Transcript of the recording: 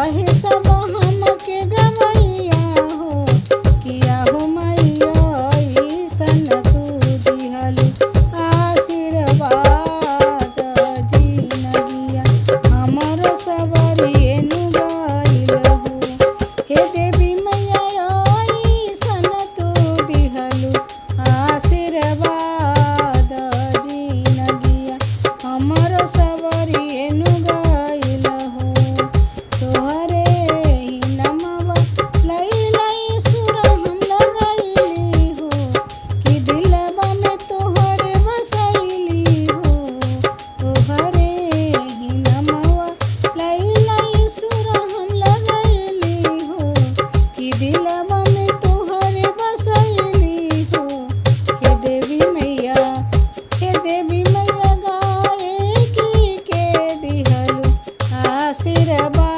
काहे सब हमके गवैया हो किया हो मैया ऐसन तू दिहलु आशीर्वाद जिनगिया हमरो सबरिए नु गइल हो। हे देवी मैया ऐसन तू दिहलु आशीर्वाद जिनगिया हमरो सबरिए नु गइल हो। तोहरे ही नमवा लई लई सुर हम लगैली हो कि दिलवा में तोहरे बसैली हो। तोहरे ही नमवा लई लई सुर हम लगैली हो कि दिलवा में तोहरे बसैली हो। हे देवी मैया गाए की के दिहलु आशीर्वाद